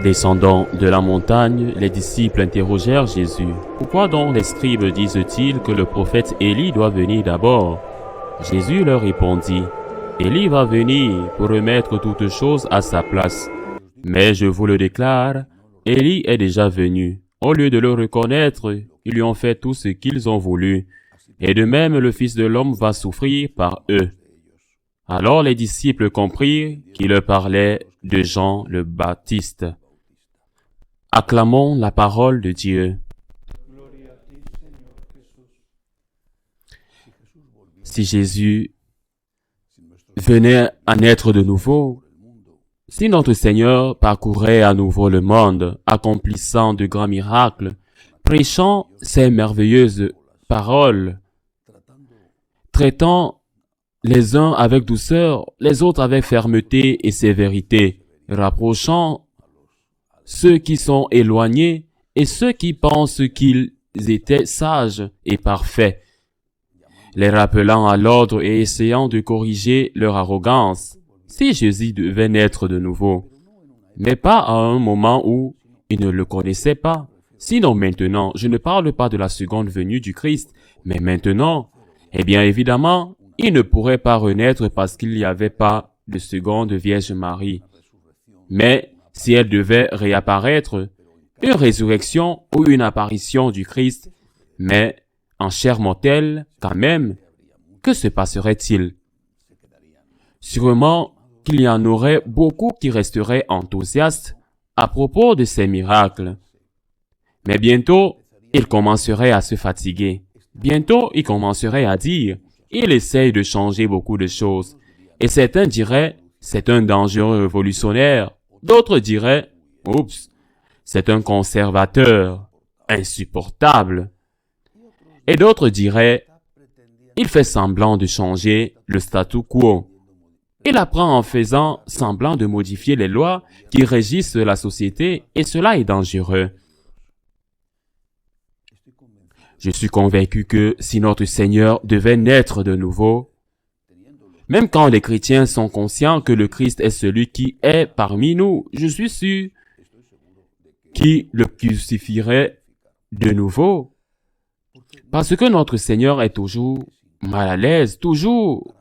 Descendant de la montagne, les disciples interrogèrent Jésus. « Pourquoi donc les scribes disent-ils que le prophète Élie doit venir d'abord ?» Jésus leur répondit, « Élie va venir pour remettre toutes choses à sa place. Mais je vous le déclare, Élie est déjà venu. Au lieu de le reconnaître, ils lui ont fait tout ce qu'ils ont voulu. Et de même, le Fils de l'homme va souffrir par eux. » Alors les disciples comprirent qu'il leur parlait de Jean le Baptiste. Acclamons la parole de Dieu. Si Jésus venait à naître de nouveau, si notre Seigneur parcourait à nouveau le monde, accomplissant de grands miracles, prêchant ces merveilleuses paroles, traitant les uns avec douceur, les autres avec fermeté et sévérité, rapprochant ceux qui sont éloignés et ceux qui pensent qu'ils étaient sages et parfaits, les rappelant à l'ordre et essayant de corriger leur arrogance, si Jésus devait naître de nouveau, mais pas à un moment où ils ne le connaissaient pas. Sinon maintenant, je ne parle pas de la seconde venue du Christ, mais maintenant, eh bien évidemment, il ne pourrait pas renaître parce qu'il n'y avait pas de seconde Vierge Marie. Mais si elle devait réapparaître, une résurrection ou une apparition du Christ, mais en chair mortelle quand même, que se passerait-il? Sûrement qu'il y en aurait beaucoup qui resteraient enthousiastes à propos de ces miracles. Mais bientôt, ils commenceraient à se fatiguer. Bientôt, ils commenceraient à dire, il essaye de changer beaucoup de choses. Et certains diraient, c'est un dangereux révolutionnaire. D'autres diraient, oups, c'est un conservateur, insupportable. Et d'autres diraient, il fait semblant de changer le statu quo. Il apprend en faisant semblant de modifier les lois qui régissent la société et cela est dangereux. Je suis convaincu que si notre Seigneur devait naître de nouveau, même quand les chrétiens sont conscients que le Christ est celui qui est parmi nous, je suis sûr qu'ils le crucifierait de nouveau. Parce que notre Seigneur est toujours mal à l'aise, toujours.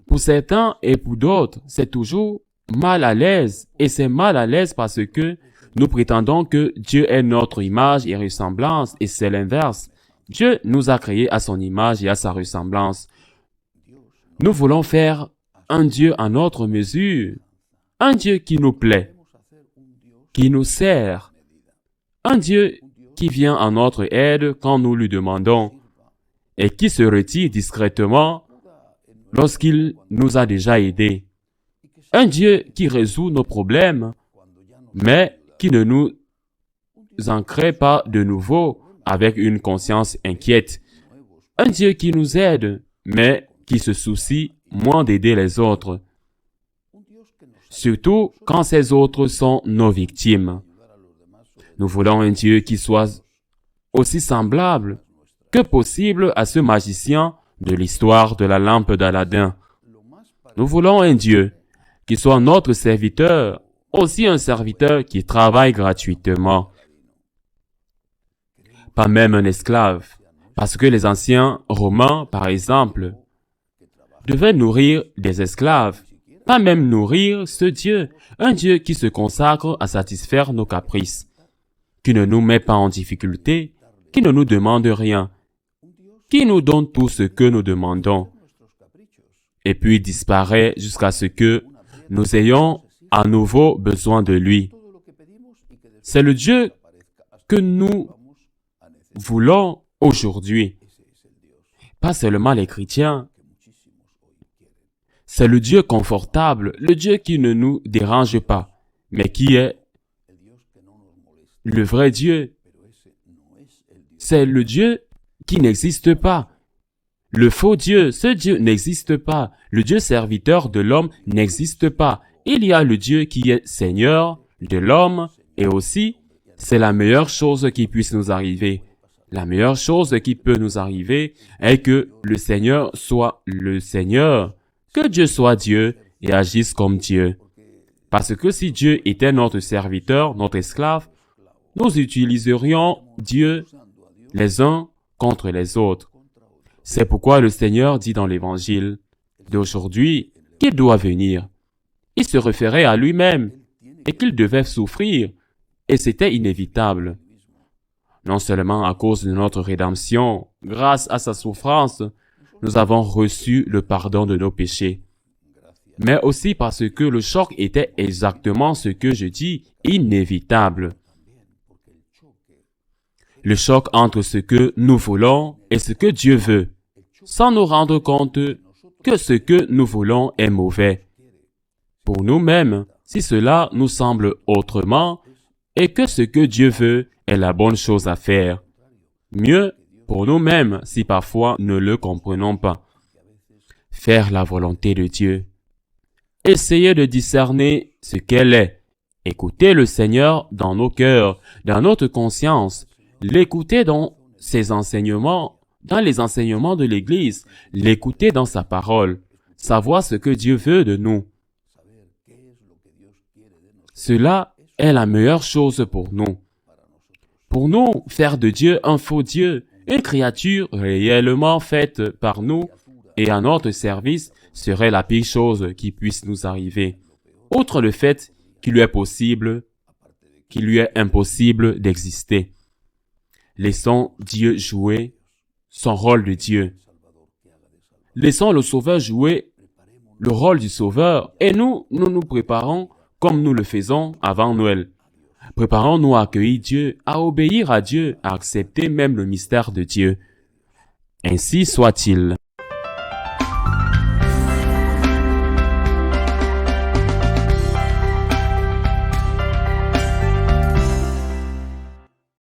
Pour certains et pour d'autres, c'est toujours mal à l'aise. Et c'est mal à l'aise parce que nous prétendons que Dieu est notre image et ressemblance, et c'est l'inverse. Dieu nous a créés à son image et à sa ressemblance. Nous voulons faire un Dieu à notre mesure, un Dieu qui nous plaît, qui nous sert, un Dieu qui vient à notre aide quand nous lui demandons et qui se retire discrètement lorsqu'il nous a déjà aidés. Un Dieu qui résout nos problèmes, mais qui ne nous en crée pas de nouveau avec une conscience inquiète. Un Dieu qui nous aide, mais qui se soucie moins d'aider les autres, surtout quand ces autres sont nos victimes. Nous voulons un Dieu qui soit aussi semblable que possible à ce magicien de l'histoire de la lampe d'Aladin. Nous voulons un Dieu qui soit notre serviteur, aussi un serviteur qui travaille gratuitement. Pas même un esclave, parce que les anciens Romains, par exemple, devaient nourrir des esclaves, pas même nourrir ce Dieu, un Dieu qui se consacre à satisfaire nos caprices, qui ne nous met pas en difficulté, qui ne nous demande rien, qui nous donne tout ce que nous demandons, et puis disparaît jusqu'à ce que nous ayons à nouveau besoin de lui. C'est le Dieu que nous voulons aujourd'hui. Pas seulement les chrétiens. C'est le Dieu confortable, le Dieu qui ne nous dérange pas, mais qui est le vrai Dieu. C'est le Dieu qui n'existe pas. Le faux Dieu, ce Dieu n'existe pas. Le Dieu serviteur de l'homme n'existe pas. Il y a le Dieu qui est Seigneur de l'homme et aussi, c'est la meilleure chose qui puisse nous arriver. La meilleure chose qui peut nous arriver est que le Seigneur soit le Seigneur, que Dieu soit Dieu et agisse comme Dieu. Parce que si Dieu était notre serviteur, notre esclave, nous utiliserions Dieu les uns contre les autres. C'est pourquoi le Seigneur dit dans l'Évangile d'aujourd'hui qu'il doit venir. Il se référait à lui-même et qu'il devait souffrir, et c'était inévitable. Non seulement à cause de notre rédemption, grâce à sa souffrance, nous avons reçu le pardon de nos péchés, mais aussi parce que le choc était exactement ce que je dis, inévitable. Le choc entre ce que nous voulons et ce que Dieu veut, sans nous rendre compte que ce que nous voulons est mauvais. Pour nous-mêmes, si cela nous semble autrement, et que ce que Dieu veut est la bonne chose à faire. Mieux pour nous-mêmes si parfois ne le comprenons pas. Faire la volonté de Dieu. Essayez de discerner ce qu'elle est. Écoutez le Seigneur dans nos cœurs, dans notre conscience. L'écouter dans ses enseignements, dans les enseignements de l'Église. L'écouter dans sa parole. Savoir ce que Dieu veut de nous. Cela est la meilleure chose pour nous. Pour nous, faire de Dieu un faux Dieu, une créature réellement faite par nous et à notre service, serait la pire chose qui puisse nous arriver. Outre le fait qu'il lui est impossible d'exister. Laissons Dieu jouer son rôle de Dieu. Laissons le Sauveur jouer le rôle du Sauveur et nous nous préparons comme nous le faisons avant Noël. Préparons-nous à accueillir Dieu, à obéir à Dieu, à accepter même le mystère de Dieu. Ainsi soit-il.